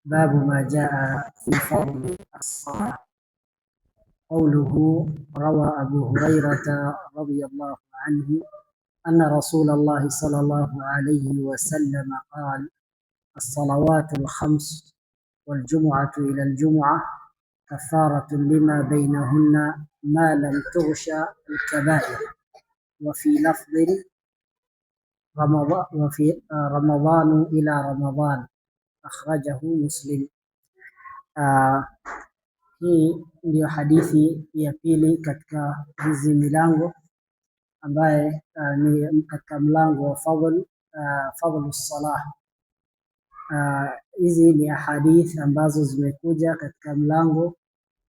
باب ما جاء في فضل الصلاة. قوله: روى أبو هريرة رضي الله عنه أن رسول الله صلى الله عليه وسلم قال: الصلوات الخمس والجمعة إلى الجمعة كفارة لما بينهن ما لم تغش الكبائر. وفي لفظ رمضان إلى رمضان، akhrajahu Muslim. Hii ndiyo hadithi ya pili katika hizi milango ambaye ni katika mlango wa fadhlu salah. Hizi ni hadithi ambazo zimekuja katika mlango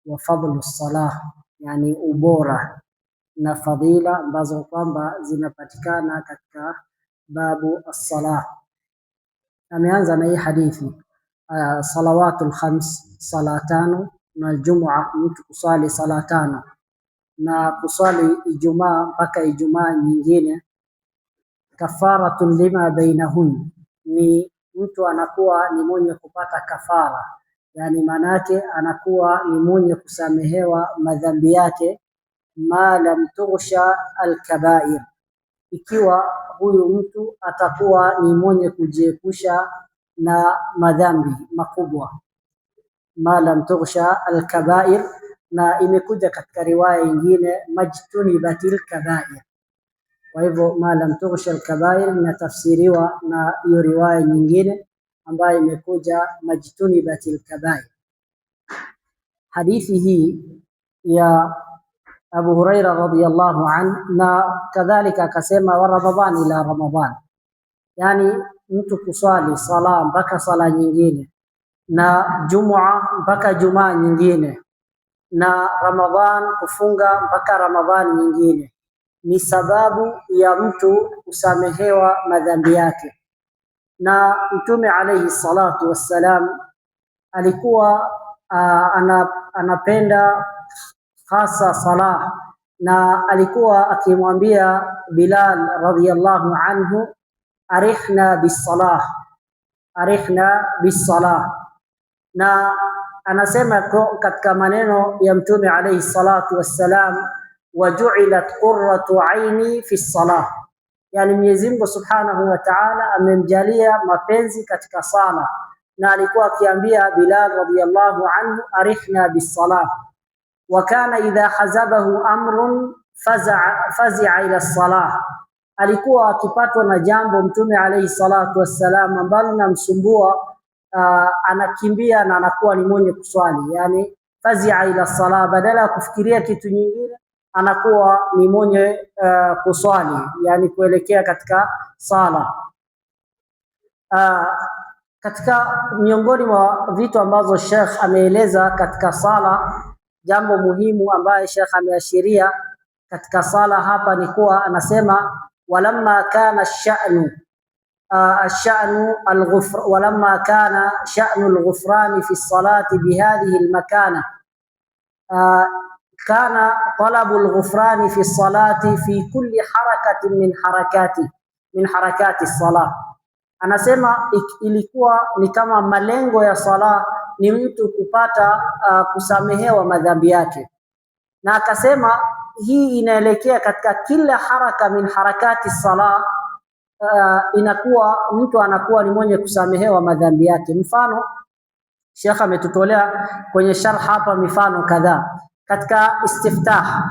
wa fadhlu salah, yani ubora na fadhila ambazo kwamba zinapatikana katika babu as-salah. Ameanza na hii hadithi salawatul khams, sala tano, na Ijumaa mtu kusali sala tano, na kusali Ijumaa mpaka Ijumaa nyingine, kafaratun lima bainahun, ni mtu anakuwa ni mwenye kupata kafara, yani manake anakuwa ni mwenye kusamehewa madhambi yake, ma lam tughsha alkabair, ikiwa huyu mtu atakuwa ni mwenye kujiepusha na madhambi makubwa, ma lam tughsha alkabair. Na imekuja katika riwaya nyingine majtunibatil kabair. Kwa hivyo ma lam tughsha alkabair inatafsiriwa na hiyo riwaya nyingine ambayo imekuja majtunibatil kabair. Hadithi hii ya Abu Huraira radhiyallahu anhu, na kadhalika akasema wa Ramadhan ila Ramadhan, yani mtu kuswali sala mpaka sala nyingine, na Jumua mpaka Jumaa nyingine, na Ramadhan kufunga mpaka Ramadhan nyingine, ni sababu ya mtu kusamehewa madhambi yake. Na Mtume alayhi salatu wassalam alikuwa anapenda hasa salah, na alikuwa akimwambia Bilal radhiyallahu anhu, arihna bisalah, arihna bisalah. Na anasema katika maneno ya Mtume alayhi salatu wassalam, waju'ilat qurratu aini fi salah, yani Mwenyezi Mungu subhanahu wa ta'ala amemjalia mapenzi katika sala, na alikuwa akiambia Bilal radhiyallahu anhu, arihna bisalah. Wakana idha hazabahu amrun fazi'a ila salah, alikuwa akipatwa na jambo Mtume alayhi salatu wassalam ambalo namsumbua, anakimbia na anakuwa ni mwenye kuswali, yani fazi'a ila salah, badala ya kufikiria kitu nyingine anakuwa ni mwenye kuswali, yani kuelekea katika sala. Katika miongoni mwa vitu ambazo Sheikh ameeleza katika sala, jambo muhimu ambaye Sheikh ameashiria katika sala hapa ni kuwa anasema walamma kana walamma kana sha'nu al-ghufran fi as-salati bihadhihi al-makana, kana talabu al-ghufran fi as-salati fi kulli harakatin min harakati as-salah. Anasema ilikuwa ni kama malengo ya sala ni mtu kupata kusamehewa madhambi yake, na akasema hii inaelekea katika kila haraka min harakati sala, inakuwa mtu anakuwa ni mwenye kusamehewa madhambi yake. Mfano Sheikh ametutolea kwenye sharh hapa mifano kadhaa. Katika istiftah,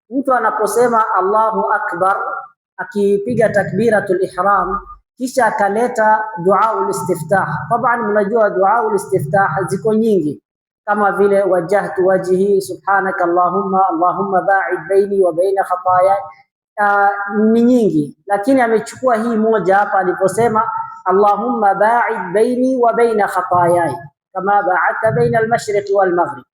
mtu anaposema Allahu akbar, akipiga takbiratul ihram kisha akaleta duaul istiftah. Taban mnajua duaul istiftah ziko nyingi, kama vile wajjahtu wajhi subhanaka allahumma ba'id baini wa baina khataaya, ni nyingi, lakini amechukua hii moja hapa aliposema allahumma ba'id baini wa baina khataaya kama ba'adta baina al-mashriq wal maghrib,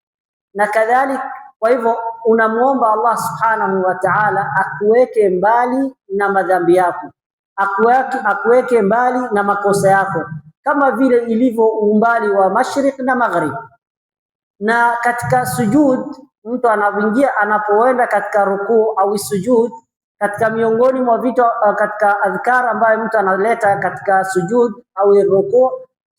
na kadhalik. Kwa hivyo unamuomba Allah subhanahu wa ta'ala akuweke mbali na madhambi yako, akuweke mbali na makosa yako, kama vile ilivyo umbali wa mashriq na maghrib. Na katika sujud, mtu anapoenda katika rukuu au sujud, katika miongoni mwa vitu katika adhkar ambayo mtu analeta katika sujud au rukuu,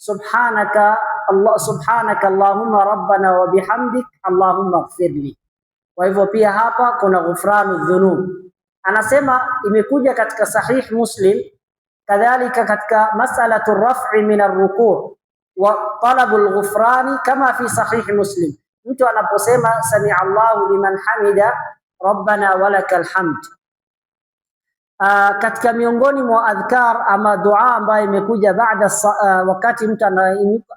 subhanaka Allahumma rabbana wa bihamdik Allahumma ighfirli. Kwa hivyo pia hapa kuna ghufranu dhunub. Anasema imekuja katika sahih Muslim, kadhalika katika mas'alatu raf'i min ar-ruku' wa talabu al-ghufrani kama fi sahih Muslim. Mtu anaposema sami'a Allahu liman hamida rabbana walakal hamd, katika miongoni mwa adhkar ama dua ambayo imekuja baada wakati mtu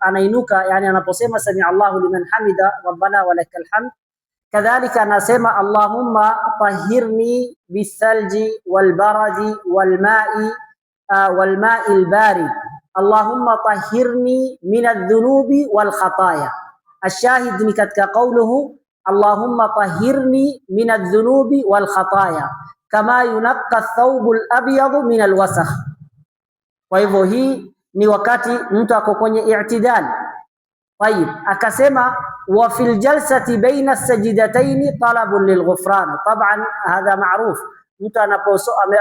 anainuka, yani anaposema sami'a Allahu liman hamida rabbana walakal hamd, kadhalika anasema Allahumma tahhirni bithalji walbaradi walma'i albarid, Allahumma tahhirni min adh-dhunubi wal khataya. Ashahid ni katika qawluhu Allahumma tahhirni min adh-dhunubi wal khataya kama yunaqqa ath-thawbu al-abyadu min al-wasakh. Kwa hivyo hii ni wakati mtu ako kwenye i'tidal. Tayib, akasema wa fil jalsati baina as-sajdatayn talabun lilghufran. Taban hadha ma'ruf, mtu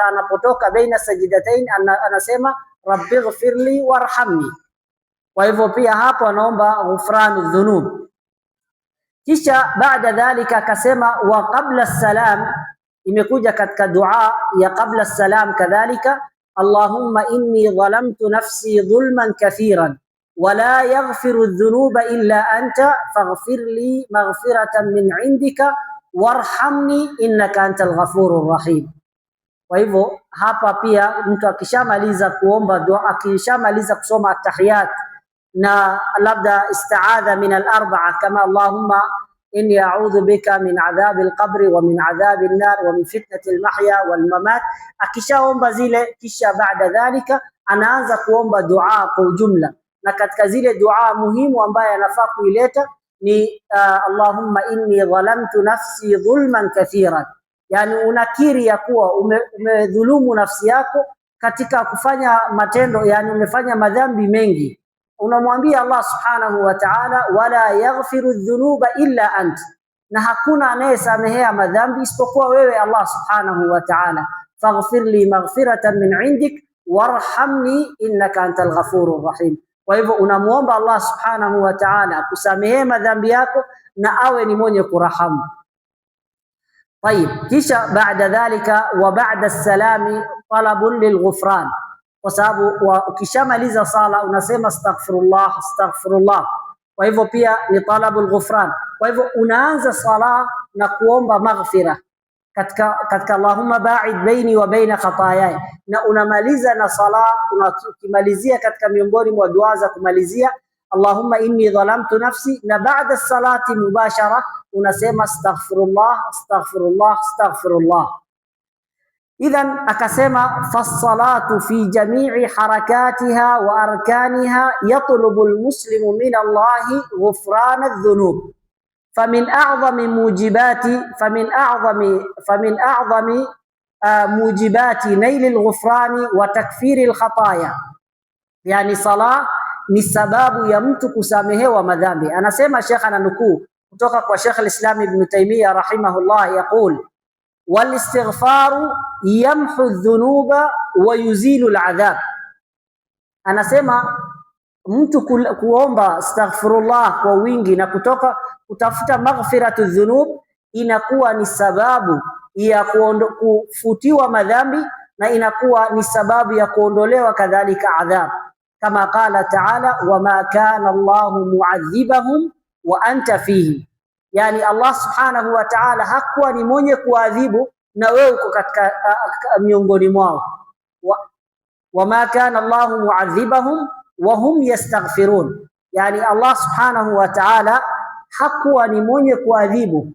anapotoka baina sajdatayn anasema rabbighfirli warhamni. Kwa hivyo pia hapo anaomba ghufranu dhunub. Kisha baada dhalika akasema wa qabla as-salam, imekuja katika dua ya qabla as-salam kadhalika Allahumma inni dhalamtu nafsi dhulman kathiran wa la yaghfiru adh-dhunuba illa anta faghfir li maghfiratan min indika warhamni innaka antal ghafurur rahim. Kwa hivyo hapa pia mtu akishamaliza kuomba dua, akishamaliza kusoma at-tahiyat na labda isti'adha min al-arba'a kama Allahumma inni a'udhu bika min adhabi al-qabri wa min adhabi an-nar wa min fitnati al-mahya wal-mamat, akishaomba zile, kisha baada dhalika anaanza kuomba dua kwa ujumla. Na katika zile dua muhimu ambaye anafaa kuileta ni Allahumma inni dhalamtu nafsi dhulman kathiran, yani unakiri ya kuwa umedhulumu nafsi yako katika kufanya matendo, yani umefanya madhambi mengi. Unamwambia Allah subhanahu wa ta'ala wala yaghfiru dhunuba illa ant, na hakuna anayesamehea madhambi isipokuwa wewe Allah subhanahu wa ta'ala. Faghfir li maghfiratan min indik warhamni innaka antal ghafurur rahim. Kwa hivyo unamuomba Allah subhanahu wa ta'ala kusamehe madhambi yako na awe ni mwenye kurahamu. Tayib, kisha baada dhalika wa ba'da as-salami talabun lilghufran, kwa sababu ukishamaliza sala unasema astaghfirullah astaghfirullah. Kwa hivyo pia ni talabul ghufran. Kwa hivyo unaanza sala na kuomba maghfira katika Allahumma ba'id baini wa baina khataayai, na unamaliza na sala. Ukimalizia katika miongoni mwa dua za kumalizia Allahumma inni dhalamtu nafsi, na baada salati mubashara unasema astaghfirullah astaghfirullah astaghfirullah. Idhan akasema fassalatu fi jami'i harakatiha wa arkaniha yatlubu almuslimu min Allahi ghufrana adh-dhunub famin a'zami mujibati naili al-ghufrani wa takfiri al-khataya. Yani sala ni sababu ya mtu kusamehewa madhambi. Anasema Sheikh, ananukuu kutoka kwa Sheikh al-Islam Ibn Taymiyyah rahimahullah, yaqul wal istighfaru yamhu adh-dhunuba wa yuzilu al-adhab. Anasema mtu kuomba astaghfirullah kwa wingi na kutoka kutafuta maghfiratu dhunub inakuwa ni sababu ya kufutiwa madhambi na inakuwa ni sababu ya kuondolewa kadhalika adhab, kama qala ta'ala wama kana Allahu mu'adhibahum wa anta fihi. Yani Allah subhanahu wa ta'ala hakuwa ni mwenye kuadhibu na wewe uko katika miongoni mwao. Wama kana Allahu mu'adhibahum wa hum yastaghfirun, yani Allah subhanahu wa ta'ala hakuwa ni mwenye kuadhibu,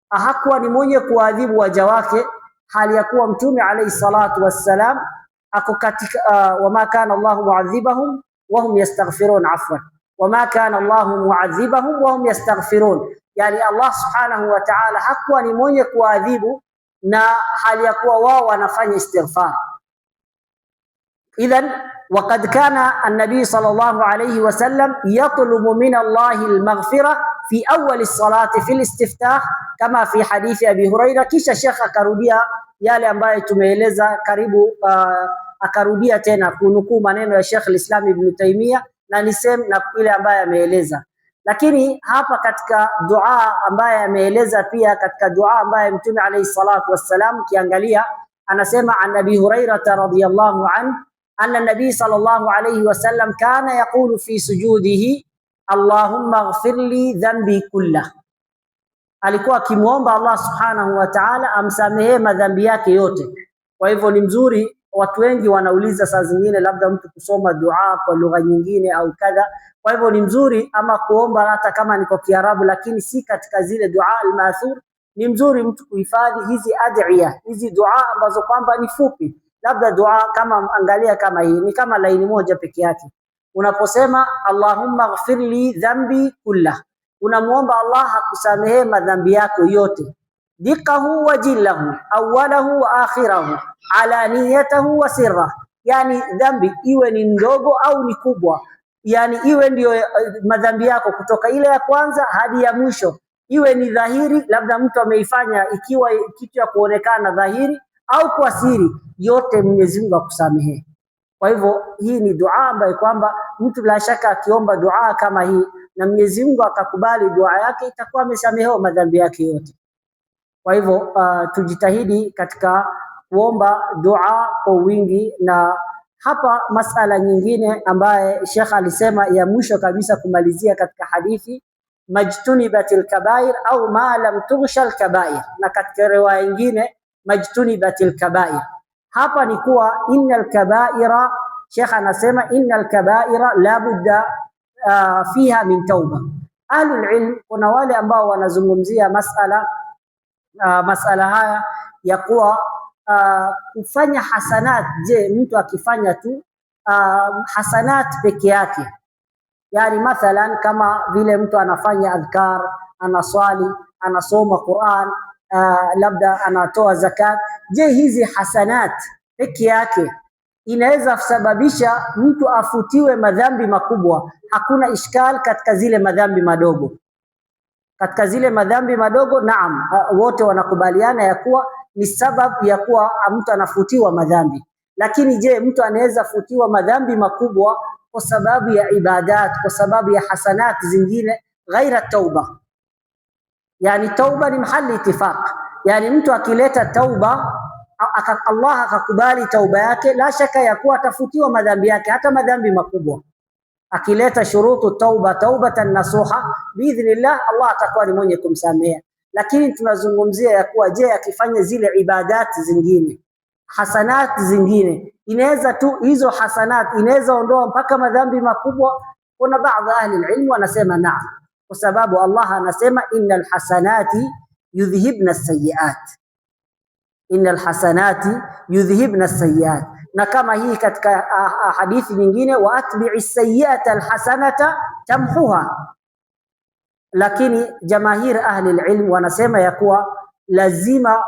hakuwa ni mwenye kuadhibu waja wake, hali ya kuwa mtume alayhi salatu wassalam ako katika wama kana Allahu mu'adhibahum wa hum yastaghfirun, afwan, wama kana Allahu mu'adhibahum wa hum yastaghfirun. Yani Allah subhanahu wa ta'ala hakuwa ni mwenye kuadhibu na hali ya kuwa wao wanafanya istighfar. Idhan waqad kana an-nabi sallallahu alayhi wasallam yatlubu min Allahi al-maghfira fi awwal as-salati fi al-istiftah kama fi hadithi Abi Huraira. Kisha Sheikh akarudia yale ambayo tumeeleza karibu, akarudia tena kunukuu maneno ya Sheikh al-Islam Ibn Taymiyyah na ni same na ile ambaye ameeleza. Lakini hapa katika dua ambaye ameeleza pia katika dua ambaye Mtume alayhi salatu wassalam, kiangalia anasema an Abi Hurairah radhiyallahu anhu anna nabii sallallahu alayhi wasallam kana yaqulu fi sujudihi Allahumma ighfir li dhanbi kullah. Alikuwa akimuomba Allah subhanahu wa ta'ala amsamehe madhambi yake yote. Kwa hivyo ni mzuri, watu wengi wanauliza saa zingine labda mtu kusoma dua kwa lugha nyingine au kadha. Kwa hivyo ni mzuri ama kuomba hata kama ni kwa Kiarabu, lakini si katika zile dua al-ma'thur. Ni mzuri mtu kuhifadhi hizi adhiya, hizi dua ambazo kwamba ni fupi. Labda dua kama, angalia kama hii ni kama laini moja peke yake. Unaposema Allahumma ighfir li dhanbi kullah, unamuomba Allah akusamehe madhambi yako yote, dikahu wa jillahu, awwalahu wa akhirahu, alaniyatahu wa sirra. Yani dhambi iwe ni ndogo au ni kubwa, yani iwe ndio madhambi yako kutoka ile ya kwanza hadi ya mwisho, iwe ni dhahiri, labda mtu ameifanya ikiwa kitu ya kuonekana dhahiri au kwa siri, yote Mwenyezi Mungu akusamehe. Kwa hivyo hii ni dua ambayo kwamba mtu bila shaka akiomba dua kama hii na Mwenyezi Mungu akakubali dua yake, itakuwa amesamehewa madhambi yake yote. Kwa hivyo tujitahidi katika kuomba dua kwa wingi. Na hapa masala nyingine ambaye Sheikh alisema ya mwisho kabisa kumalizia katika hadithi, majtunibatil kabair au ma lam tughshal kabair, na katika riwaya nyingine majtunibatil kabair. Hapa ni kuwa innal kabaira, Sheikh anasema innal kabaira la budda fiha min tauba. Ahlul ilm, kuna wale ambao wanazungumzia masala haya ya kuwa kufanya hasanat. Je, mtu akifanya tu hasanat peke yake, yani mathalan kama vile mtu anafanya adhkar, anaswali, anasoma Qur'an, labda anatoa zakat, je hizi hasanat peke yake inaweza kusababisha mtu afutiwe madhambi makubwa? Hakuna ishkal katika zile madhambi madogo. Katika zile madhambi madogo, naam, wote wanakubaliana ya kuwa ni sababu ya kuwa mtu anafutiwa madhambi. Lakini je, mtu anaweza futiwa madhambi makubwa kwa sababu ya ibadat, kwa sababu ya hasanat zingine ghaira tauba? Yani tauba ni mahali itifaq. Yani mtu akileta tauba, Allah akakubali tauba yake, la shaka ya kuwa atafutiwa madhambi yake, hata madhambi makubwa. Akileta shurutu tauba, taubatan nasuha, biidhnillah Allah atakuwa ni mwenye kumsamea. Lakini tunazungumzia ya kuwa je, akifanya zile ibadati zingine, hasanat zingine, inaweza tu hizo hasanat inaweza ondoa mpaka madhambi makubwa? Kuna baadhi ahli ilmu wanasema naam, kwa sababu Allah anasema innal hasanati yudhhibna as-sayyi'at, innal hasanati yudhhibna as-sayyi'at. Na kama hii katika hadithi nyingine, wa atbi'i as-sayyi'ata al-hasanata tamhuha. Lakini jamahir ahli ilm wanasema ya kuwa lazima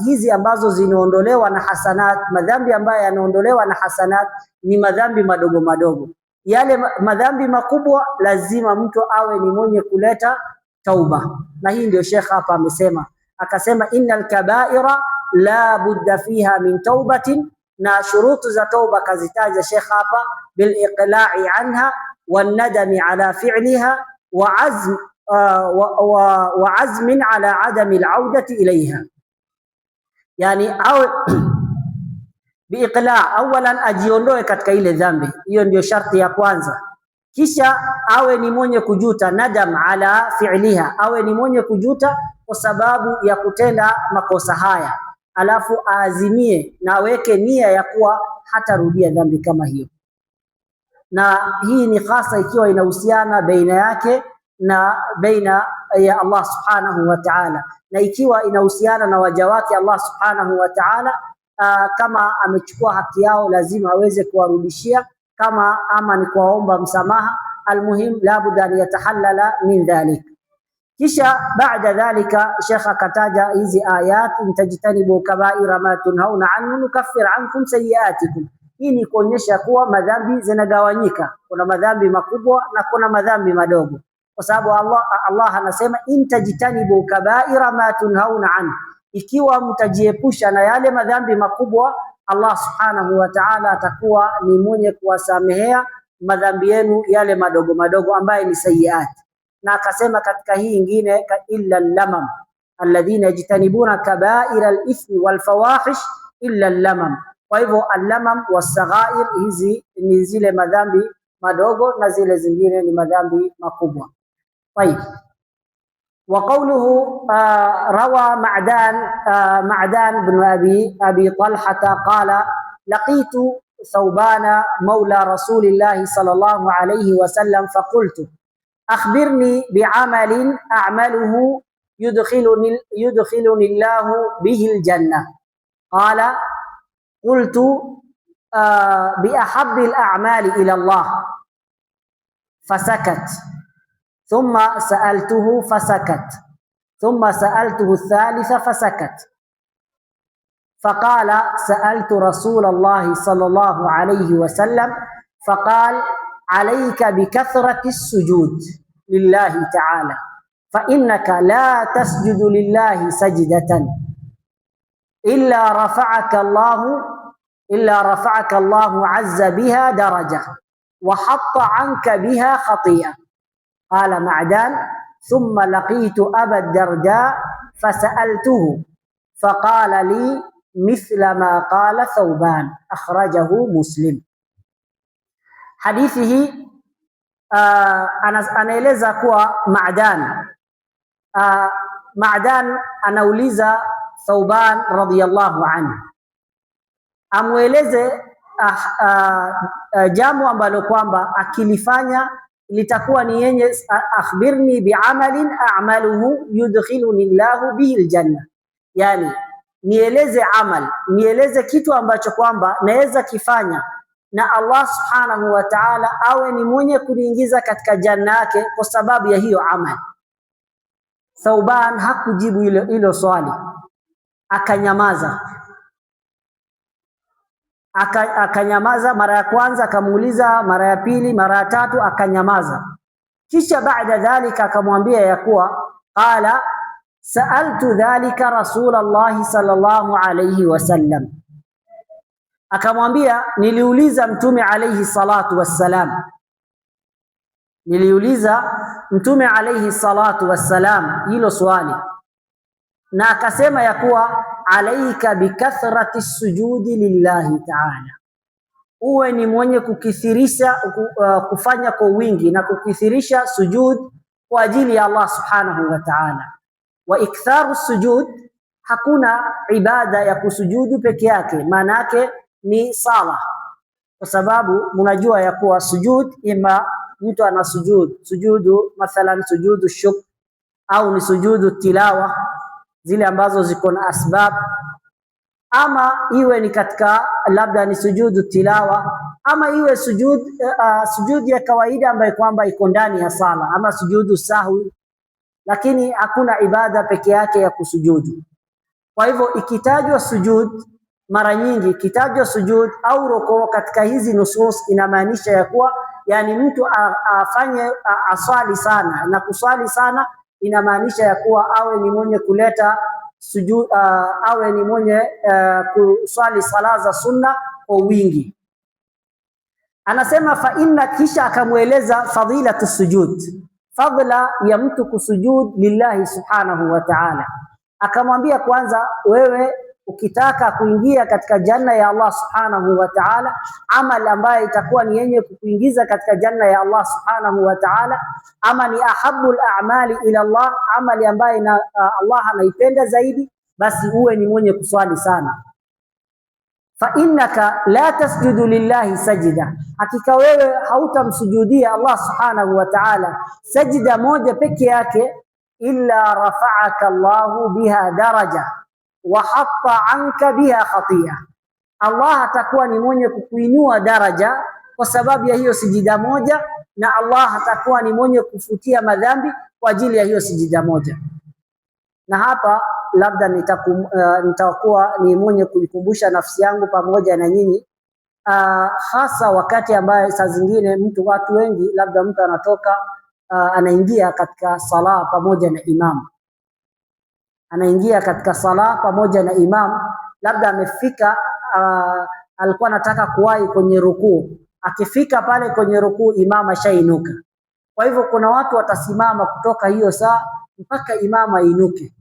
hizi ambazo zinaondolewa na hasanat, madhambi ambayo yanaondolewa na hasanat ni madhambi madogo madogo. Yale madhambi makubwa lazima mtu awe ni mwenye kuleta tauba, na hii ndio Sheikh hapa amesema, akasema innal kabaira la budda fiha min taubatin, na shurutu za tauba kazitaja Sheikh hapa, bil iqla'i anha wan nadami ala fi'liha wa azmin ala adami al-audati ilayha. Yani awe biiqla, awalan ajiondoe katika ile dhambi, hiyo ndio sharti ya kwanza. Kisha awe ni mwenye kujuta, nadam ala fi'liha, awe ni mwenye kujuta kwa sababu ya kutenda makosa haya, alafu aazimie na aweke nia ya kuwa hatarudia dhambi kama hiyo. Na hii ni hasa ikiwa inahusiana baina yake na baina ya Allah subhanahu wa ta'ala, na ikiwa inahusiana na waja wake Allah subhanahu wa ta'ala, kama amechukua haki yao lazima aweze kuwarudishia, kama ama ni kuwaomba msamaha. Almuhim la budda an yatahallala min dhalik. Kisha baada dhalika Sheikh akataja hizi ayat, mtajtanibu kabaira ma tunhauna anhu nukaffir ankum sayiatikum. Hii ni kuonyesha kuwa madhambi zinagawanyika, kuna madhambi makubwa na kuna madhambi madogo, kwa sababu Allah anasema intajtanibu kabaira ma tunhauna anhu, ikiwa mtajiepusha na yale madhambi makubwa, Allah subhanahu wa ta'ala atakuwa ni mwenye kuwasamehea madhambi yenu yale madogo madogo ambaye ni sayiat. Na akasema katika hii nyingine, illa al-lamam alladhina yajtanibuna kaba'ira al-ithmi wal fawahish illa al-lamam. Kwa hivyo al-lamam was-saghair hizi ni zile madhambi madogo na zile zingine ni madhambi makubwa. Tayeb. وقوله روى معدان بن أبي طلحة قال لقيت ثوبان مولى رسول الله صلى الله عليه وسلم فقلت أخبرني بعمل أعمله يدخلني الله به الجنة. قال قلت بأحب الأعمال إلى الله، فسكت. ثم سألته فسكت، ثم سألته الثالثة فسكت. فقال سألت رسول الله صلى الله عليه وسلم فقال عليك بكثرة السجود لله تعالى، فإنك لا تسجد لله سجدة إلا رفعك الله عز بها درجة وحط عنك بها خطيئة. قال معدان ثم لقيت أبا الدرداء فسألته فقال لي مثل ما قال ثوبان. أخرجه مسلم. حديثه anaeleza kuwa Ma'dan anauliza Thauban radhiyallahu anhu amweleze jambo ambalo kwamba akilifanya litakuwa ni yenye, akhbirni bi'amalin a'maluhu yudkhiluni Allahu bihi aljanna, yani nieleze amal, nieleze kitu ambacho kwamba naweza kifanya na Allah subhanahu wa ta'ala awe ni mwenye kuniingiza katika janna yake kwa sababu ya hiyo amal. Thauban hakujibu hilo swali, akanyamaza. Akanyamaza mara ya kwanza, akamuuliza mara ya pili, mara ya tatu, akanyamaza. Kisha baada dhalika akamwambia ya kuwa qala sa'altu dhalika Rasulullah sallallahu alayhi wasallam, akamwambia niliuliza Mtume alayhi salatu wassalam, niliuliza Mtume alayhi salatu wassalam hilo swali, na akasema ya kuwa alaika bikathrati sujudi lillahi ta'ala, uwe ni mwenye kukithirisha kufanya kwa wingi na kukithirisha sujud kwa ajili ya Allah subhanahu wa ta'ala. Wa iktharu sujud, hakuna ibada ya kusujudu peke yake, maana yake ni sala, kwa sababu mnajua ya kuwa sujud ima mtu ana sujudu mathalan sujudu shukr au ni sujudu tilawa zile ambazo ziko na asbab, ama iwe ni katika labda ni sujudu tilawa, ama iwe sujud ya kawaida ambayo kwamba iko ndani ya sala, ama sujudu sahwi, lakini hakuna ibada peke yake ya kusujudu. Kwa hivyo ikitajwa sujud mara nyingi, ikitajwa sujud au rukuu katika hizi nusus, inamaanisha ya kuwa yani mtu afanye aswali sana, na kuswali sana inamaanisha ya kuwa awe ni mwenye kuleta sujud, awe ni mwenye kuswali sala za sunna kwa wingi. Anasema fa inna, kisha akamweleza fadilatu sujud, fadla ya mtu kusujud lillahi subhanahu wa ta'ala. Akamwambia kwanza, wewe ukitaka kuingia katika janna ya Allah subhanahu wa ta'ala, amal ambayo itakuwa ni yenye kukuingiza katika janna ya Allah subhanahu wa ta'ala, ama ni ahabbul a'mali ila Allah, amali ambayo Allah anaipenda zaidi, basi uwe ni mwenye kuswali sana. Fa innaka la tasjudu lillahi sajida, hakika wewe hautamsujudia Allah subhanahu wa ta'ala sajida moja peke yake, illa rafa'aka Allahu biha daraja wa hatta anka biha khati'a, Allah atakuwa ni mwenye kukuinua daraja kwa sababu ya hiyo sijida moja, na Allah atakuwa ni mwenye kufutia madhambi kwa ajili ya hiyo sijida moja. Na hapa labda nitakuwa ni mwenye kuikumbusha nafsi yangu pamoja na nyinyi, hasa wakati ambaye saa zingine watu wengi labda mtu anatoka anaingia katika sala pamoja na imam, anaingia katika sala pamoja na imam, labda amefika alikuwa anataka kuwahi kwenye rukuu, akifika pale kwenye rukuu imam ashainuka. Kwa hivyo kuna watu watasimama kutoka hiyo saa mpaka imam ainuke.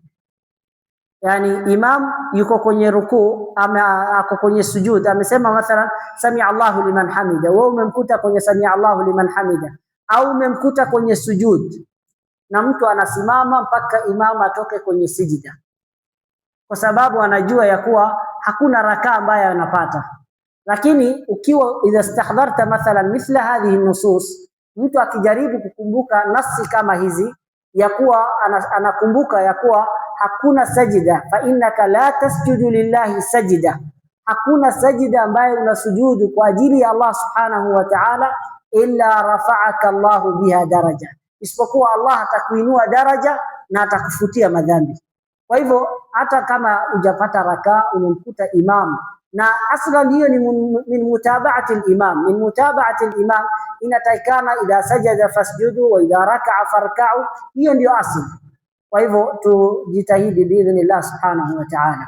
Yani imam yuko kwenye rukuu ama ako kwenye sujud, amesema mathalan sami Allahu liman hamida, wewe umemkuta kwenye sami Allahu liman hamida au umemkuta kwenye sujud, na mtu anasimama mpaka imam atoke kwenye sijida, kwa sababu anajua ya kuwa hakuna rakaa ambayo anapata. Lakini ukiwa idha istahdharta mathalan mithla hadhihi nusus, mtu akijaribu kukumbuka nafsi kama hizi ya kuwa anakumbuka ya kuwa hakuna sajida, fa innaka la tasjudu lillahi sajida, hakuna sajida ambayo unasujudu kwa ajili ya Allah subhanahu wa ta'ala illa rafa'aka Allahu biha daraja, isipokuwa Allah atakuinua daraja na atakufutia madhambi. Kwa hivyo hata kama hujapata rakaa umemkuta imam, na aslan hiyo ni min mutaba'ati al-imam, min mutaba'ati al-imam inatakana idha sajada fasjudu wa idha raka'a farka'u, hiyo ndio asli. Kwa hivyo tujitahidi biidhnillah subhanahu wa ta'ala.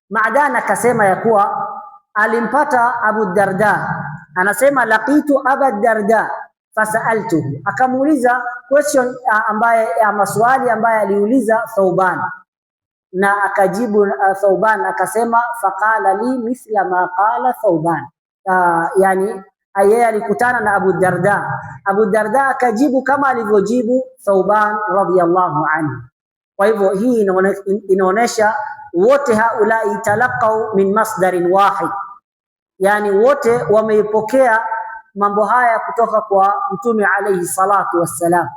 Maadana akasema ya kuwa alimpata Abu Darda, anasema laqitu Abu Darda fasaltuhu, akamuuliza question ambaye ya maswali ambaye aliuliza Thauban, na akajibu Thauban akasema faqala li mithla ma qala Thauban. Yani yeye alikutana na Abu Darda, Abu Darda akajibu kama alivyojibu Thauban radhiyallahu anhu. Kwa hivyo hii inaonesha wote haulai talaqau min masdarin wahid, yani wote wameipokea mambo haya kutoka kwa Mtume alayhi salatu wassalam.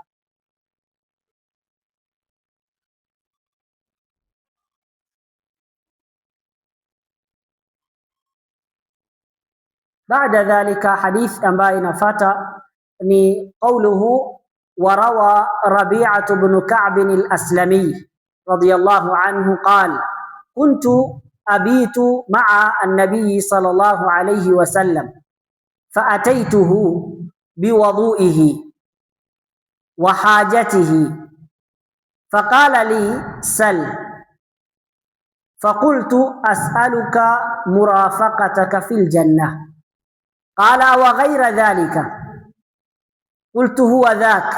Baada dhalika hadith ambayo inafuata ni qawluhu wa rawa Rabi'atu ibn Ka'b al-Aslami radiyallahu anhu qala kuntu abitu ma'a an-nabiy sallallahu alayhi wa sallam فأتيته بوضوئه وحاجته فقال لي سل، فقلت أسألك مرافقتك في الجنة، قال وغير ذلك، قلت هو ذاك،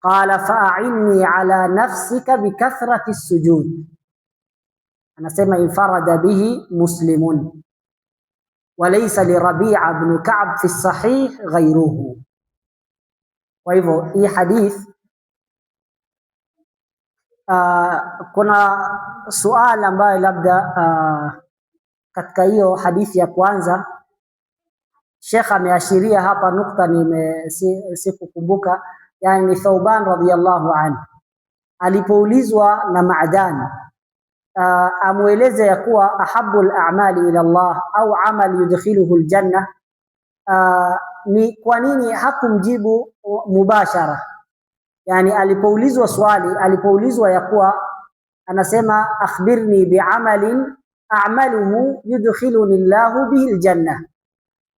قال فأعني على نفسك بكثرة السجود. أنا سمع انفرد به مسلم walaysa li Rabi'a ibn Ka'b fi sahih ghayruhu. Kwa hivyo hii hadith kuna suali ambayo labda katika hiyo hadithi ya kwanza Sheikh ameashiria hapa nukta sikukumbuka, yani ni Thauban radhiyallahu anhu alipoulizwa na Ma'dan amueleze ya kuwa ahabbu al-a'mali ila Allah au amal yudkhiluhu al-janna, ni kwa nini hakumjibu mubashara? Yani alipoulizwa swali, alipoulizwa ya kuwa anasema akhbirni bi'amalin a'maluhu yudkhiluni Allahu bihi al-janna,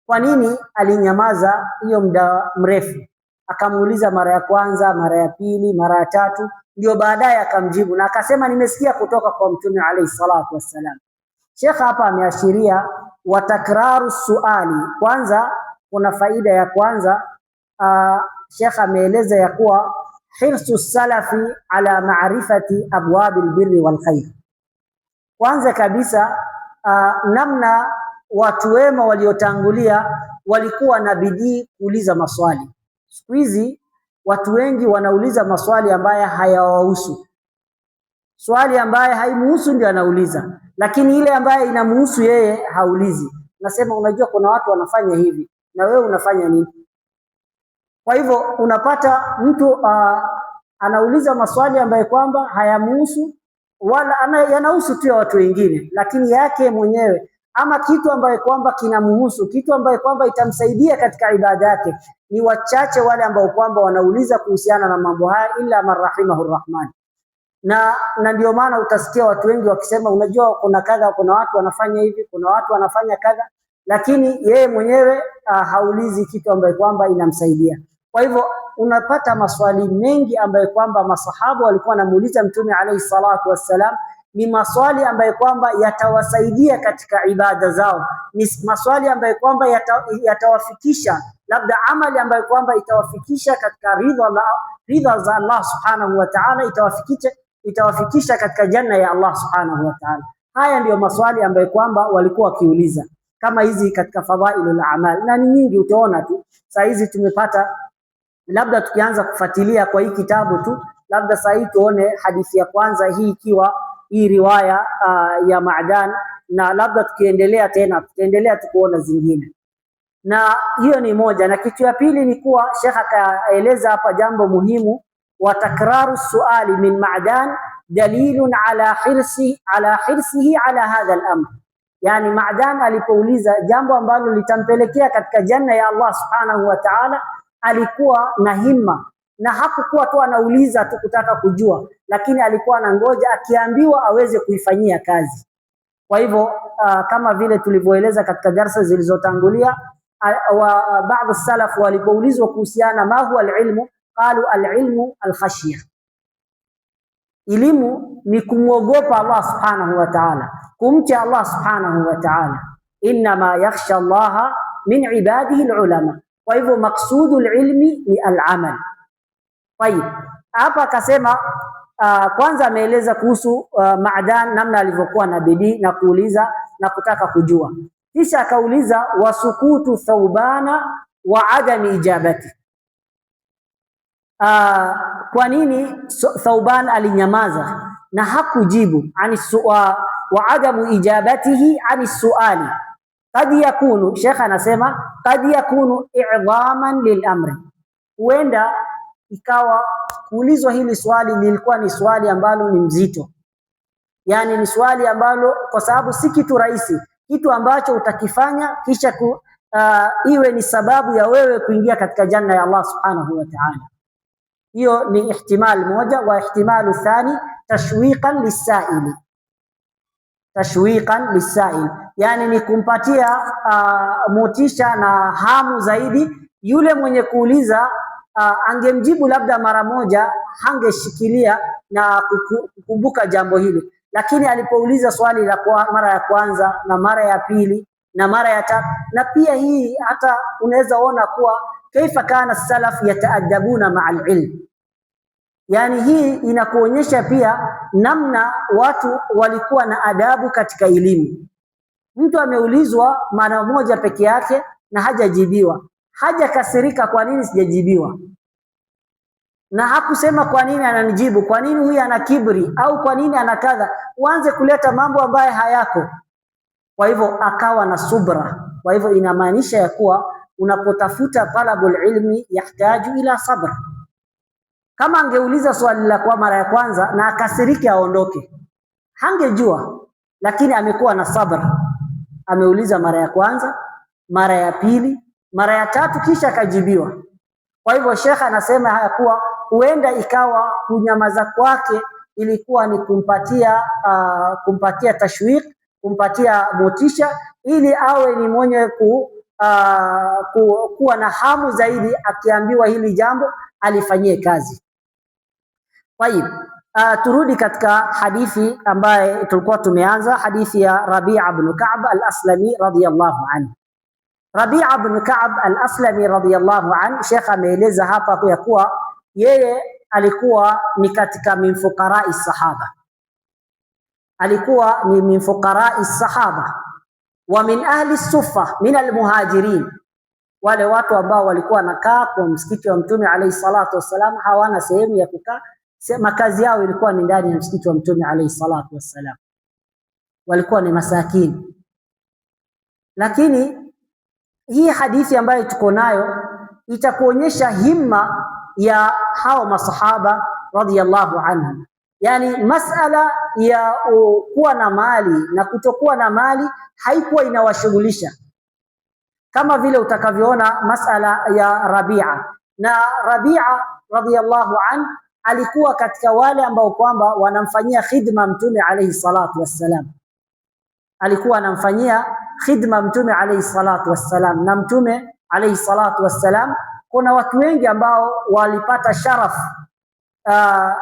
kwa nini alinyamaza hiyo muda mrefu? Akamuuliza mara ya kwanza, mara ya pili, mara ya tatu, ndio baadaye akamjibu na akasema nimesikia kutoka kwa Mtume alayhi salatu wassalam. Sheikh hapa ameashiria wa takraru suali. Kwanza kuna faida ya kwanza, Sheikh ameeleza ya kuwa hirsu salafi ala ma'rifati abwabil birri wal khair. Kwanza kabisa namna watu wema waliotangulia walikuwa na bidii kuuliza maswali. Siku hizi watu wengi wanauliza maswali ambaye hayawahusu. Swali ambaye haimuhusu ndio anauliza, lakini ile ambaye inamuhusu yeye haulizi. Nasema unajua kuna watu wanafanya hivi, na wewe unafanya nini? Kwa hivyo unapata mtu anauliza maswali ambaye kwamba hayamuhusu wala yanahusu tu watu wengine, lakini yake mwenyewe ama kitu ambaye kwamba kinamuhusu, kitu ambaye kwamba itamsaidia katika ibada yake, ni wachache wale ambao kwamba wanauliza kuhusiana na mambo haya, illa man rahimahur rahman. Na ndio maana utasikia watu wengi wakisema unajua kuna kadha, kuna watu wanafanya hivi, kuna watu wanafanya kadha, lakini yeye mwenyewe haulizi kitu ambaye kwamba inamsaidia. Kwa hivyo unapata maswali mengi ambaye kwamba masahabu walikuwa wanamuuliza Mtume alayhi salatu wassalam, ni maswali ambayo kwamba yatawasaidia katika ibada zao, ni maswali ambayo kwamba yatawafikisha labda amali ambayo kwamba itawafikisha katika ridha za Allah subhanahu wa ta'ala, itawafikisha katika janna ya Allah subhanahu wa ta'ala. Haya ndiyo maswali ambayo kwamba walikuwa wakiuliza, kama hizi katika fadhailul a'mal, na ni nyingi. Utaona tu saa hizi tumepata, labda tukianza kufuatilia kwa hii kitabu tu, labda saa hii tuone hadithi ya kwanza hii ikiwa hii riwaya ya Ma'dan, na labda tukiendelea tena tutaendelea tukuona zingine, na hiyo ni moja. Na kitu ya pili ni kuwa Sheikh akaeleza hapa jambo muhimu, wa takraru suali min Ma'dan dalilun ala hirsihi ala hadha al-amr. Yani Ma'dan alipouliza jambo ambalo litampelekea katika janna ya Allah subhanahu wa ta'ala, alikuwa na himma, na hakukuwa tu anauliza tu kutaka kujua, lakini alikuwa anangoja akiambiwa aweze kuifanyia kazi. Kwa hivyo kama vile tulivyoeleza katika darasa zilizotangulia, wa baadhi salaf walipoulizwa kuhusiana ma huwa alilmu, qalu alilmu alkhashya, elimu ni kumwogopa Allah subhanahu wa ta'ala, kumcha Allah subhanahu wa ta'ala. Inma yakhsha Allah min ibadihi alulama. Kwa hivyo maksudul ilmi ni al-amal. Tayib, hapa akasema kwanza ameeleza kuhusu Ma'dan, namna alivyokuwa na bidii na kuuliza na kutaka kujua, kisha akauliza wasukutu Thawbana wa adami ijabati. Kwa nini Thawban alinyamaza na hakujibu wa adamu ijabatihi ani suali? Kad yakunu, Sheikh anasema kad yakunu i'dhaman lilamri, huenda ikawa kuulizwa hili swali lilikuwa ni swali ambalo ni mzito, yani ni swali ambalo, kwa sababu si kitu rahisi, kitu ambacho utakifanya kisha iwe ni sababu ya wewe kuingia katika janna ya Allah subhanahu wa ta'ala. Hiyo ni ihtimal moja. Wa ihtimalu thani tashwiqan lisaili, tashwiqan lisail, yani ni kumpatia motisha na hamu zaidi yule mwenye kuuliza. Angemjibu labda mara moja, hangeshikilia na kukumbuka jambo hili, lakini alipouliza swali la mara ya kwanza na mara ya pili na mara ya tatu, na pia hii hata unaweza ona kuwa kaifa kana salaf yataadabuna ma'al ilm, yani hii inakuonyesha pia namna watu walikuwa na adabu katika elimu. Mtu ameulizwa mara moja peke yake na hajajibiwa, hajakasirika kwa nini sijajibiwa, na hakusema kwa nini ananijibu, kwa nini huyu ana kibri au kwa nini ana kadha, uanze kuleta mambo ambayo hayako. Kwa hivyo akawa na subra. Kwa hivyo inamaanisha ya kuwa unapotafuta talabul ilmi yahtaju ila sabr. Kama angeuliza swali la kwa mara ya kwanza na akasirike aondoke, hangejua, lakini amekuwa na sabr. Ameuliza mara ya kwanza, mara ya pili, mara ya tatu, kisha akajibiwa. Kwa hivyo Sheikh anasema haya kuwa huenda ikawa kunyamaza kwake ilikuwa ni kumpatia tashwiq, kumpatia motisha, ili awe ni mwenye kuwa na hamu zaidi, akiambiwa hili jambo alifanyie kazi. Tayib, turudi katika hadithi ambaye tulikuwa tumeanza, hadithi ya Rabi'a ibn Ka'b al-Aslami radiyallahu anhu. Rabi'a ibn Ka'b al-Aslami radiyallahu anhu, Sheikh ameeleza hapa ya kuwa yeye alikuwa ni katika min fuqara'i sahaba, alikuwa ni min fuqara'i sahaba wa min ahli suffa min al-muhajirin, wale watu ambao walikuwa nakaa kwa msikiti wa Mtume alayhi salatu wassalam, hawana sehemu ya kukaa, makazi yao ilikuwa ni ndani ya msikiti wa Mtume alayhi salatu wassalam, walikuwa ni masakini. Lakini hii hadithi ambayo tuko nayo itakuonyesha himma ya hao masahaba radhiyallahu anhum. Yani masala ya kuwa na mali na kutokuwa na mali haikuwa inawashughulisha, kama vile utakavyoona masala ya Rabi'a. Na Rabi'a radhiyallahu anhu alikuwa katika wale ambao kwamba wanamfanyia khidma Mtume alayhi salatu wassalam, alikuwa anamfanyia khidma Mtume alayhi salatu wassalam. Na Mtume alayhi salatu wassalam, kuna watu wengi ambao walipata sharaf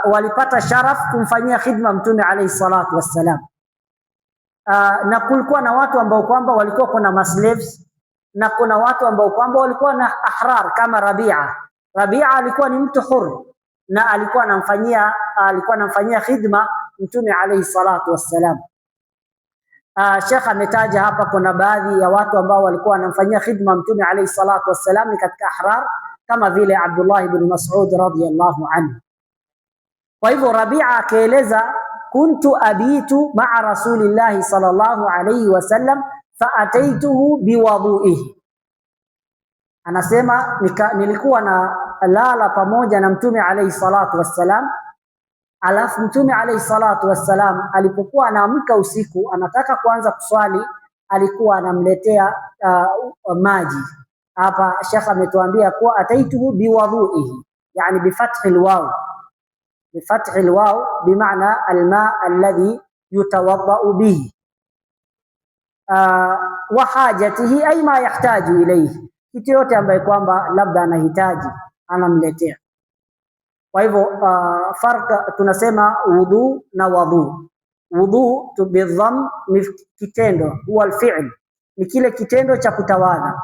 walipata sharaf kumfanyia khidma Mtume alayhi salatu wassalam. Na kulikuwa na watu ambao kwamba walikuwa kuna maslaves na kuna watu ambao kwamba walikuwa na ahrar kama Rabi'a. Rabi'a alikuwa ni mtu huru na alikuwa anamfanyia khidma Mtume alayhi salatu wassalam. Sheikh ametaja hapa kuna baadhi ya watu ambao walikuwa wanamfanyia khidma Mtume alayhi salatu wassalam ni katika ahrar kama vile Abdullah ibn Mas'ud radhiyallahu anhu. Kwa hivyo Rabi'a akaeleza kuntu abitu ma'a rasulillahi sallallahu alayhi wasallam fa ataituhu biwudu'ihi. Anasema nilikuwa na lala pamoja na Mtume alayhi salatu wassalam, alafu Mtume alayhi salatu wassalam alipokuwa anaamka usiku anataka kuanza kuswali alikuwa anamletea maji. Hapa Sheikh ametuambia kuwa ataituhu biwudu'ihi, yani bifathi alwaw, bifathi alwaw bimaana alma alladhi yutawaddau bihi wa hajatihi ay ma yahtaju ilayhi, kitu yote ambaye kwamba labda anahitaji anamletea. Kwa hivyo farqa tunasema wudu na wadhu. Wudu bidham ni kitendo, huwa alfi'l, ni kile kitendo cha kutawadha,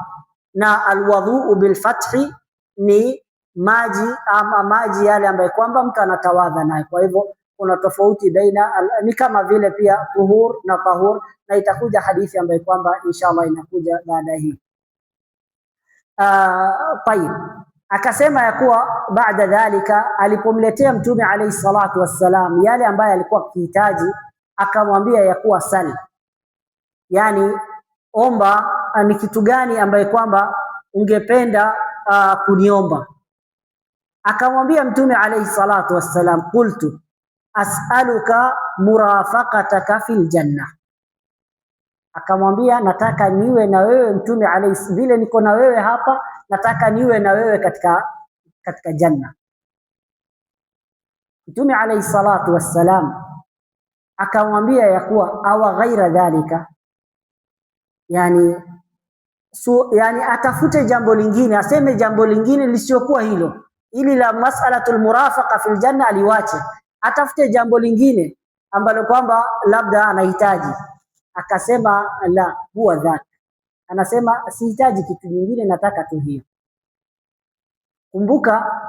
na alwudhu bilfathi ni maji ama maji yale ambayo kwamba mtu anatawadha nayo. Kwa hivyo kuna tofauti baina, ni kama vile pia tuhur na tahur, na itakuja hadithi ambayo kwamba inshallah inakuja baada hii. Tayib, akasema ya kuwa baada dhalika alipomletea Mtume alayhi salatu wassalam yale ambayo alikuwa akihitaji, akamwambia ya kuwa sal, yani omba, ni kitu gani ambaye kwamba ungependa kuniomba. Akamwambia Mtume alayhi salatu wassalam, qultu as'aluka murafaqataka fil janna. Akamwambia nataka niwe na wewe Mtume alayhi, vile niko na wewe hapa nataka niwe na wewe katika janna. Mtume alayhi salatu wassalam akamwambia ya kuwa awa ghaira dhalika, yani atafute jambo lingine, aseme jambo lingine lisiokuwa hilo, ili la mas'alatul murafaqa fil janna aliwache, atafute jambo lingine ambalo kwamba labda anahitaji. Akasema la huwa dhaka, anasema sihitaji kitu kingine, nataka tu hiyo. Kumbuka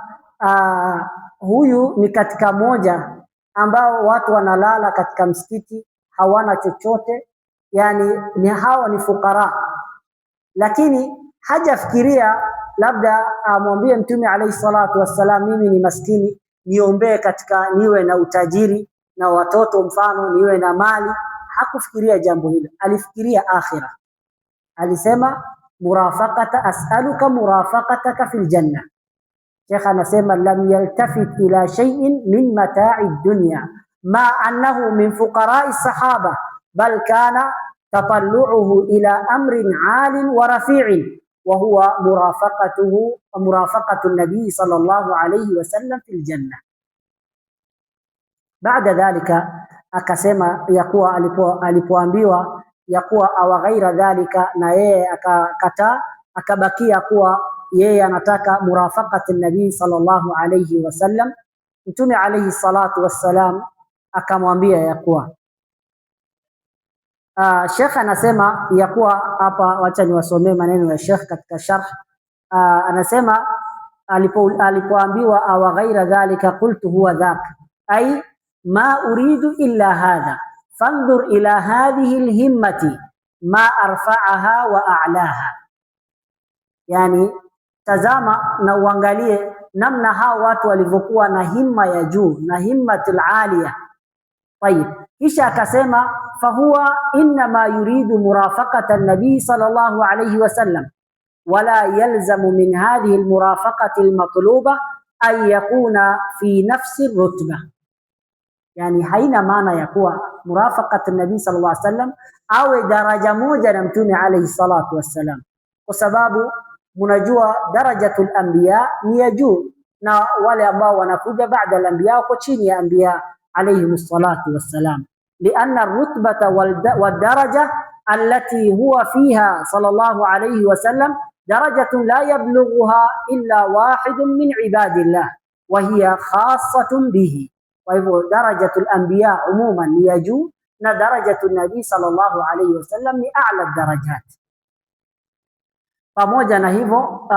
huyu ni katika moja ambao watu wanalala katika msikiti hawana chochote, yani ni hawa ni fukara, lakini hajafikiria labda amwambie Mtume alayhi salatu wassalam, mimi ni maskini, niombee katika niwe na utajiri na watoto, mfano niwe na mali. Hakufikiria jambo hilo, alifikiria akhira. Alisema murafaqata, as'aluka murafaqataka fil janna. Sheikh anasema lam yaltafit ila shay'in min mata'i dunya ma annahu min fuqara'i sahaba, bal kana tatallu'uhu ila amrin 'alin wa rafi'in wa huwa murafaqatu an-nabi sallallahu alayhi wasallam fil janna. Baada dhalika akasema ya kuwa alipoambiwa ya kuwa awa ghaira dhalika, na yeye akakataa, akabakia kuwa yeye anataka murafaqati nabii sallallahu alayhi wasallam. Mtume alayhi salatu wassalam akamwambia ya kuwa Sheikh anasema ya kuwa hapa, wacha niwasomee maneno ya Sheikh katika sharh. Anasema alipoambiwa awa ghaira dhalika qultu huwa dhak, ay ma uridu illa hadha fandhur ila hadhihi alhimmati ma arfa'aha wa a'laha, yani tazama na uangalie namna hao watu walivyokuwa na himma ya juu na himmatul aliya. Tayib, kisha akasema fahuwa inma yuridu murafaqata an-nabi sallallahu alayhi wasallam wala yalzamu min hadhihi almurafaqati almatluba an yakuna fi nafsi rutba, yani haina maana ya kuwa murafaqat an-nabi sallallahu alayhi wasallam awe daraja moja na Mtume alayhi salatu wassalam, kwa sababu mnajua darajatul anbiya ni ya juu na wale ambao wanakuja baada al-anbiya wako chini ya anbiya alayhi salatu wassalam, lianna ar-rutbata wad-daraja allati huwa fiha sallallahu alayhi wasallam darajatun la yablughuha illa wahidun min ibadillah, wa hiya khassatun bihi. Kwa hivyo darajatul anbiya umuman ni ya juu na darajatu nabii sallallahu alayhi wasallam ni a'la darajat. Pamoja na hivyo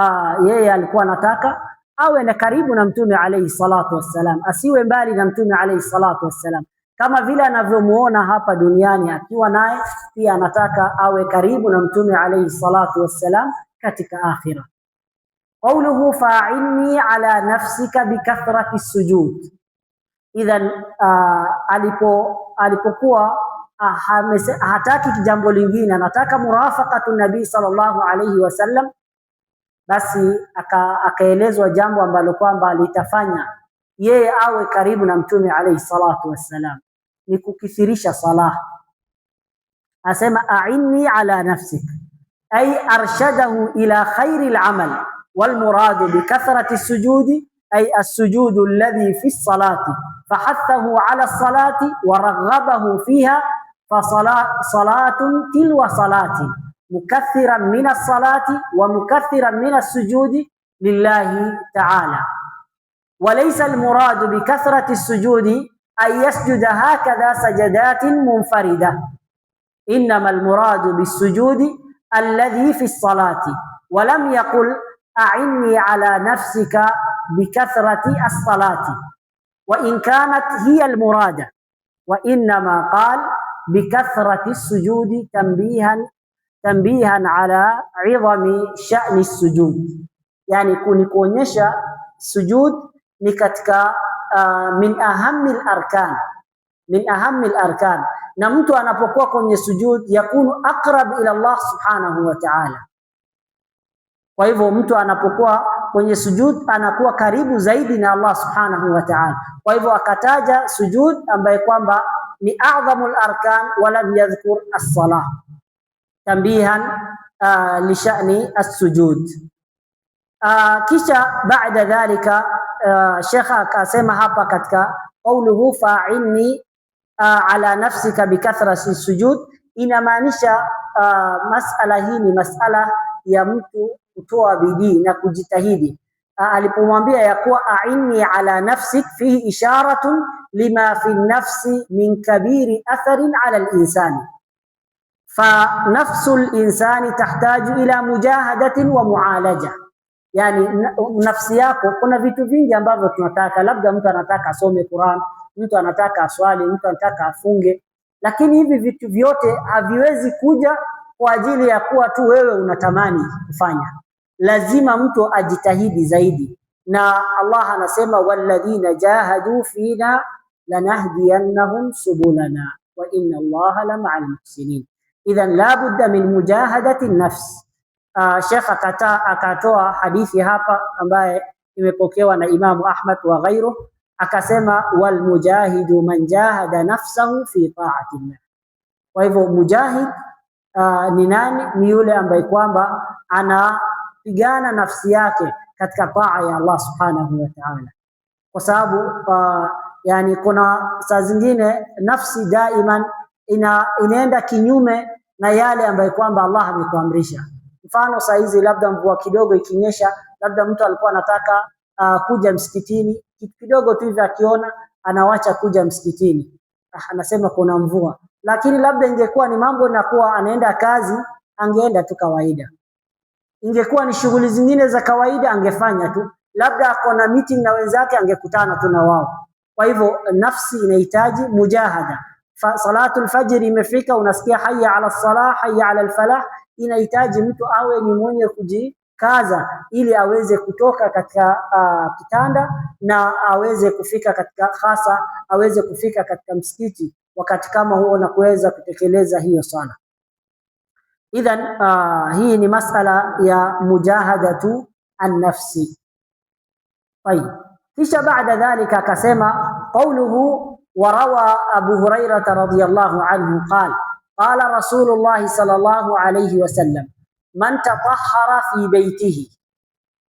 yeye alikuwa anataka awe na karibu na mtume alayhi salatu wassalam, asiwe mbali na mtume alayhi salatu wassalam, kama vile anavyomuona hapa duniani akiwa naye, pia anataka awe karibu na mtume alayhi salatu wassalam katika akhira. Qawluhu fa'inni ala nafsika bikathrati sujud. Idhan alipokuwa hataki jambo lingine, anataka murafaqatu nabii sallallahu alayhi wasallam, basi akaelezwa jambo ambalo kwamba litafanya yeye awe karibu na mtume alayhi salatu wassalam ni kukithirisha salah. Asema a'inni ala nafsik ay arshadahu ila khairi al-amal wal murad bi kathrati as-sujudi ay as-sujudu alladhi fi as-salati fahathahu ala as-salati wa raghabahu fiha fa salatun tilwa salati mukathiran min as-salati wa mukathiran min as-sujudi lillahi ta'ala. وليس المراد بكثرة السجود أن يسجد هكذا سجدات منفردة، إنما المراد بالسجود الذي في الصلاة. ولم يقل أعني على نفسك بكثرة الصلاة وإن كانت هي المرادة، وإنما قال بكثرة السجود تنبيها على عظم شأن السجود. يعني kuonyesha sujud ni katika min ahamil arkan, na mtu anapokuwa kwenye sujud yakunu aqrab ila Allah subhanahu wa ta'ala. Kwa hivyo mtu anapokuwa kwenye sujud anakuwa karibu zaidi na Allah subhanahu wa ta'ala. Kwa hivyo akataja sujud ambaye kwamba ni a'dhamul arkan wala yadhkur as-salah tambihan li sha'ni as-sujud. Kisha baada dhalika Sheikh akasema hapa katika qawluhu fa'inni ala nafsika bikathrati sujud, inamaanisha masala hii ni masala ya mtu kutoa bidii na kujitahidi. Alipomwambia ya kuwa a'inni ala nafsik, fihi isharatun lima fi nafsi min kabiri atharin ala al-insani, fa nafsu al-insani tahtaju ila mujahadatin wa mualaja. Yani nafsi yako kuna vitu vingi ambavyo tunataka, labda mtu anataka asome Qur'an, mtu anataka aswali, mtu anataka afunge, lakini hivi vitu vyote haviwezi kuja kwa ajili ya kuwa tu wewe unatamani kufanya. Lazima mtu ajitahidi zaidi, na Allah anasema walladhina jahadu fina lanahdiyannahum subulana wa inna Allaha lama'al muhsinin. Idhan la budda min mujahadati an-nafs. Sheikh akatoa hadithi hapa ambaye imepokewa na Imamu Ahmad wa ghairu, akasema wal mujahidu man jahada nafsahu fi ta'atillah. Kwa hivyo mujahid ni nani? Ni yule ambaye kwamba anapigana nafsi yake katika taa ya Allah subhanahu wa ta'ala, kwa sababu yani kuna saa zingine nafsi daiman inaenda kinyume na yale ambaye kwamba Allah amekuamrisha. Mfano saa hizi labda mvua kidogo ikinyesha, labda mtu alikuwa anataka kuja msikitini, kitu kidogo tu hivi akiona anawacha kuja msikitini, anasema kuna mvua. Lakini labda ingekuwa ni mambo na kuwa anaenda kazi, angeenda tu kawaida. Ingekuwa ni shughuli zingine za kawaida, angefanya tu. Labda akona meeting na wenzake, angekutana tu na wao. Kwa hivyo nafsi inahitaji mujahada. Salatul fajr imefika, unasikia hayya ala salah, hayya ala al-falah, inahitaji mtu awe ni mwenye kujikaza ili aweze kutoka katika kitanda na aweze kufika katika aweze kufika katika msikiti wakati kama huo na kuweza kutekeleza hiyo sala. Idhan hii ni masala ya mujahadatu an-nafsi. Tayeb, kisha baada dhalika akasema qawluhu وروى أبو هريرة رضي الله عنه قال قال رسول الله صلى الله عليه وسلم من تطهر في بيته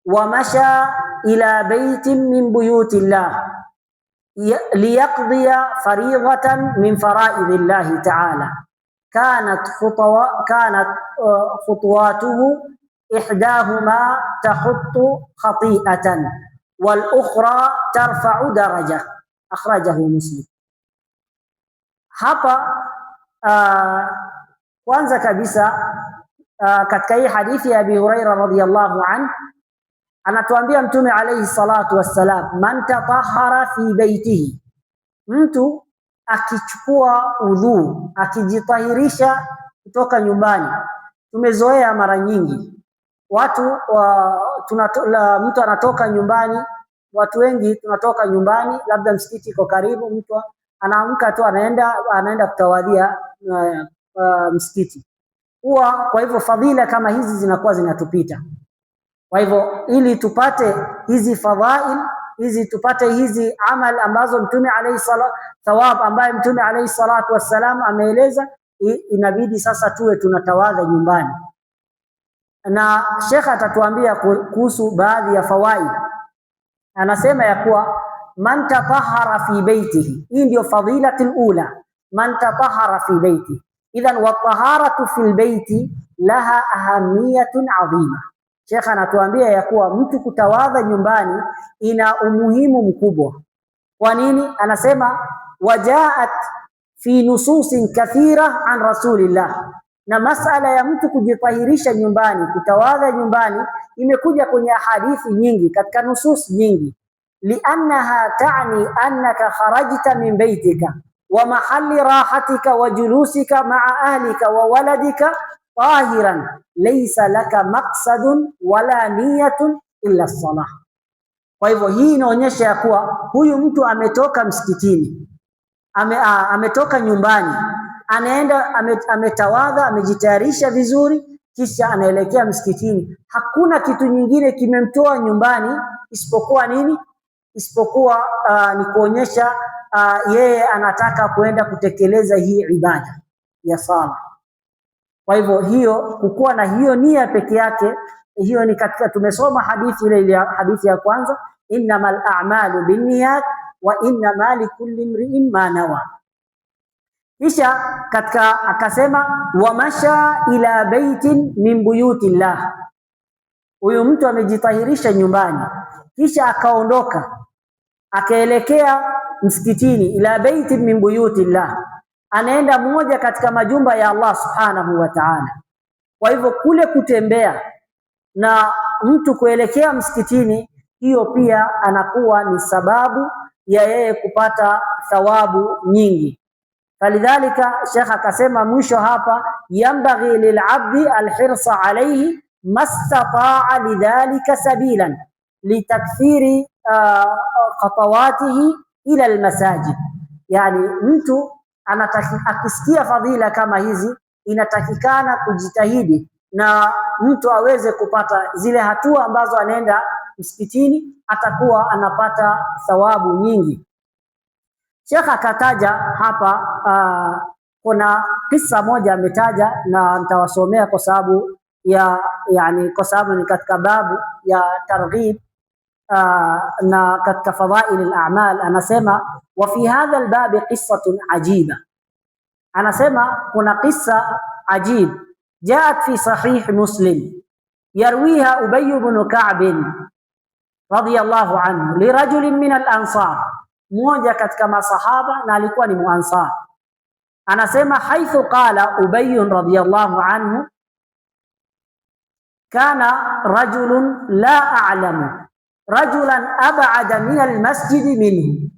ومشى إلى بيت من بيوت الله ليقضي فريضة من فرائض الله تعالى كانت خطواته إحداهما تحط خطيئة wal ukhra tarfa'u daraja, akhrajahu Muslim. Hapa kwanza kabisa katika hii hadithi ya Abi Huraira radhiyallahu anhu anatuambia Mtume alayhi salatu wassalam, man tatahhara fi baitihi, mtu akichukua udhu, akijitahirisha kutoka nyumbani. Tumezoea mara nyingi mtu anatoka nyumbani, watu wengi tunatoka nyumbani, labda msikiti iko karibu, mtu anaamka tu anaenda kutawadhia msikiti. Kwa hivyo fadhila kama hizi zinakuwa zinatupita. Kwa hivyo ili tupate hizi fadhail hizi, tupate hizi amal ambazo Mtume alayhi salatu thawab ambaye Mtume alayhi salatu wassalam ameeleza, inabidi sasa tuwe tunatawadha nyumbani. Na Sheikh atatuambia kuhusu baadhi ya fawaid. Anasema ya kuwa man tatahhara fi baitihi, hii ndio fadilatul ula, man tatahhara fi baitihi. Idhan wa taharatu fil baiti laha ahamiyatun adhima. Sheikh anatuambia ya kuwa mtu kutawadha nyumbani ina umuhimu mkubwa. Kwa nini? Anasema wajaat fi nususin kathira an rasulillah, na masala ya mtu kujitahirisha nyumbani, kutawadha nyumbani, imekuja kwenye hadithi nyingi, katika nusus nyingi. Liannaha ta'ni annaka kharajta min baytika wa mahalli rahatika wa julusika ma'a ahlika wa waladika tahiran laysa laka maqsadun wala niyatun illa as-salah. Kwa hivyo hii inaonyesha ya kuwa huyu mtu ametoka msikitini, ametoka nyumbani, anaenda ametawadha, amejitayarisha vizuri, kisha anaelekea msikitini. Hakuna kitu nyingine kimemtoa nyumbani isipokuwa nini? Isipokuwa ni kuonyesha yeye anataka kwenda kutekeleza hii ibada ya sala. Kwa hivyo hiyo, kukuwa na hiyo nia peke yake, hiyo ni katika, tumesoma hadithi ile, hadithi ya kwanza, innamal a'malu binniyat wa innama likulli imri'in ma nawa. Kisha katika akasema wa masha ila baitin min buyutillah, huyu mtu amejitahirisha nyumbani kisha akaondoka akaelekea msikitini, ila baitin min buyutillah, anaenda moja katika majumba ya Allah subhanahu wa ta'ala. Kwa hivyo kule kutembea na mtu kuelekea msikitini, hiyo pia anakuwa ni sababu ya yeye kupata thawabu nyingi. Falidhalika Sheikh akasema mwisho hapa, yambaghi lil'abdi alhirsa alayhi mastata'a lidhalika sabilan litakthiri khatawatihi ila almasajid. Yani mtu akisikia fadhila kama hizi, inatakikana kujitahidi na mtu aweze kupata zile hatua ambazo anaenda msikitini, atakuwa anapata thawabu nyingi. Sheikh akataja hapa kuna kisa moja ametaja, na nitawasomea kwa sababu kwa sababu ni katika babu ya targhib na katika fadhail al-a'mal. Anasema wa fi hadha al-bab qissatun ajiba, anasema kuna qissa ajib jaat fi sahih Muslim yarwiha Ubay ibn Ka'b radiyallahu anhu li rajulin min al-ansar, mmoja katika masahaba na alikuwa ni muansar. Anasema haithu qala Ubay radiyallahu anhu kana rajulun la a'lamu rajulan ab'ada min almasjid minhu.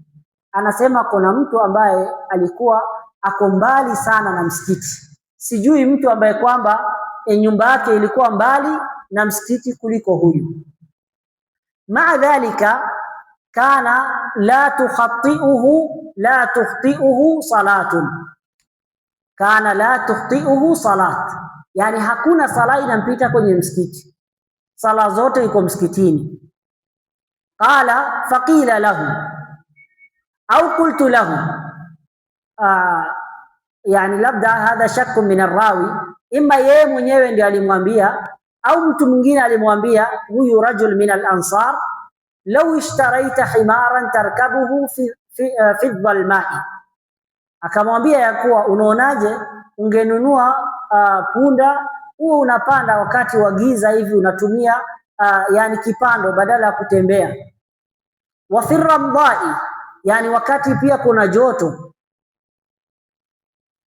Anasema kuna mtu ambaye alikuwa ako mbali sana na msikiti, sijui mtu ambaye kwamba nyumba yake ilikuwa mbali na msikiti kuliko huyu. Maa dhalika kana la tukhti'uhu salatun, kana la tukhti'uhu salat, yani hakuna sala inampita kwenye msikiti, sala zote iko msikitini. Qala faqila lahu au qultu lahu, yani labda hadha shakku min arrawi, imma yeye mwenyewe ndiye alimwambia au mtu mwingine alimwambia huyu rajul min al-ansar, law ishtaraita himaran tarkabuhu fi dhalma'i, akamwambia ya kuwa unaonaje ungenunua punda huo unapanda wakati wa giza hivi, unatumia yani kipando badala ya kutembea. wa fi ramdai, yani wakati pia kuna joto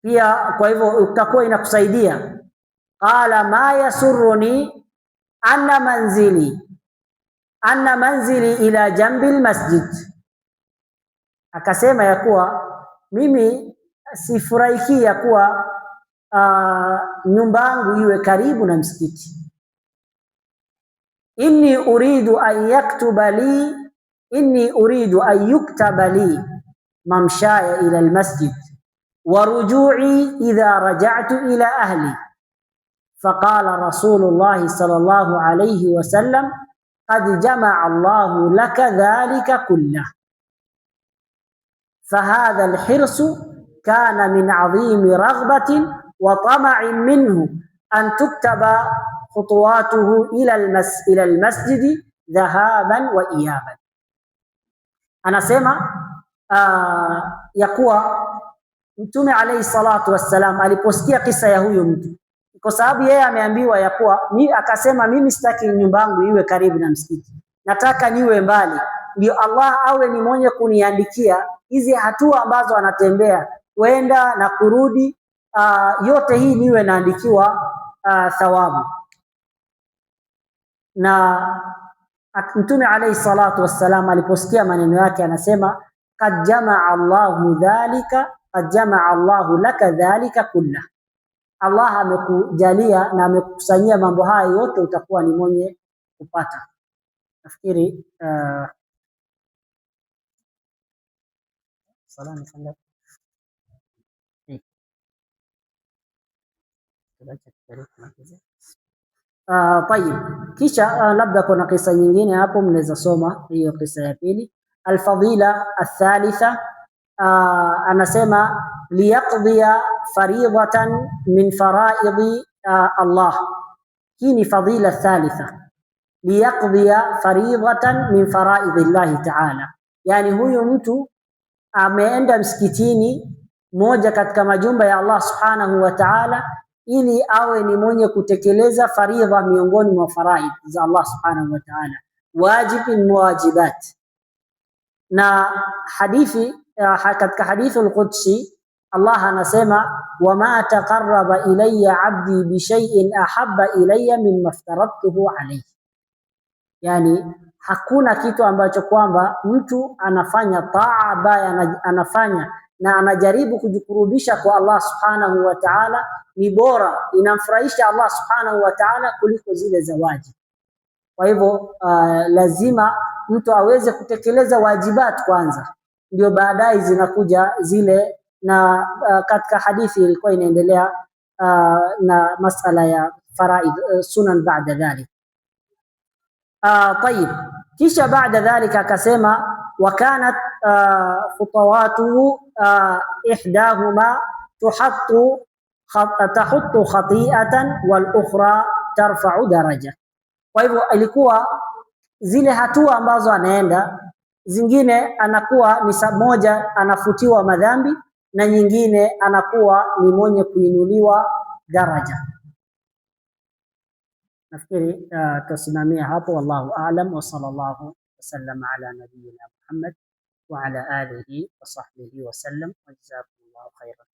pia, kwa hivyo utakuwa inakusaidia. Qala ma yasurruni anna manzili ila jambi almasjid, akasema ya kuwa mimi sifurahiki ya kuwa nyumba yangu iwe karibu na msikiti. Inni uridu an yuktaba li mamshaya ila almasjid wa ruju'i idha raja'tu ila ahli. Faqala Rasulullah sallallahu alayhi wasallam qad jama'a Allahu laka dhalika kullah. Fahadha alhirsu kana min 'azimi raghbatin wa tama'in minhu an tuktaba khutuwatuhu ila almasjidi dhahaban wa iyaban. Anasema ya kuwa Mtume alayhi salatu wassalam aliposikia kisa ya huyu mtu, kwa sababu yeye ameambiwa ya kuwa akasema mimi sitaki nyumba yangu iwe karibu na msikiti, nataka niwe mbali, ndio Allah awe ni mwenye kuniandikia hizi hatua ambazo anatembea kwenda na kurudi, yote hii niwe naandikiwa thawabu. Na Mtume alayhi salatu wassalam aliposikia maneno yake anasema qad jamaa Allahu laka dhalika kullah, Allah amekujalia na amekukusanyia mambo haya yote, utakuwa ni mwenye kupata. Nafikiri طيب. Kisha labda kuna kisa nyingine hapo, mnaweza soma hiyo kisa ya pili. Alfadila athalitha, anasema liyaqdiya faridatan min faraidi Allah. Hii ni fadila thalitha, liyaqdiya faridatan min faraidi Allahi ta'ala, yani huyu mtu ameenda msikitini moja katika majumba ya Allah subhanahu wa ta'ala ili awe ni mwenye kutekeleza faridha miongoni mwa faraid za Allah subhanahu wa ta'ala, wajibin muwajibat. Na hadithi katika hadithi al-Qudsi Allah anasema wama taqarraba ilayya abdi bi shay'in ahabba ilayya mimma aftaradtuhu alayhi, yani hakuna kitu ambacho kwamba mtu anafanya taa ambayo anafanya na anajaribu kujikurubisha kwa Allah subhanahu wa ta'ala ni bora, inamfurahisha Allah subhanahu wa ta'ala kuliko zile za wajibu. Kwa hivyo lazima mtu aweze kutekeleza wajibat kwanza, ndio baadaye zinakuja zile. Na katika hadithi ilikuwa inaendelea na masala ya faraid sunan baada dhalik. Tayib, kisha baada dhalika akasema wa kanat khutawatuhu ihdahuma tahuttu khati'atan wal ukhra tarfa'u daraja. Kwa hivyo ilikuwa zile hatua ambazo anaenda, zingine anakuwa ni moja anafutiwa madhambi na nyingine anakuwa ni mwenye kuinuliwa daraja. Nafikiri tusimamia hapo, wallahu a'lam, wa sallallahu wasallam ala nabiyyina Muhammad wa ala alihi wa sahbihi wa sallam, wa jazakumullahu khairan.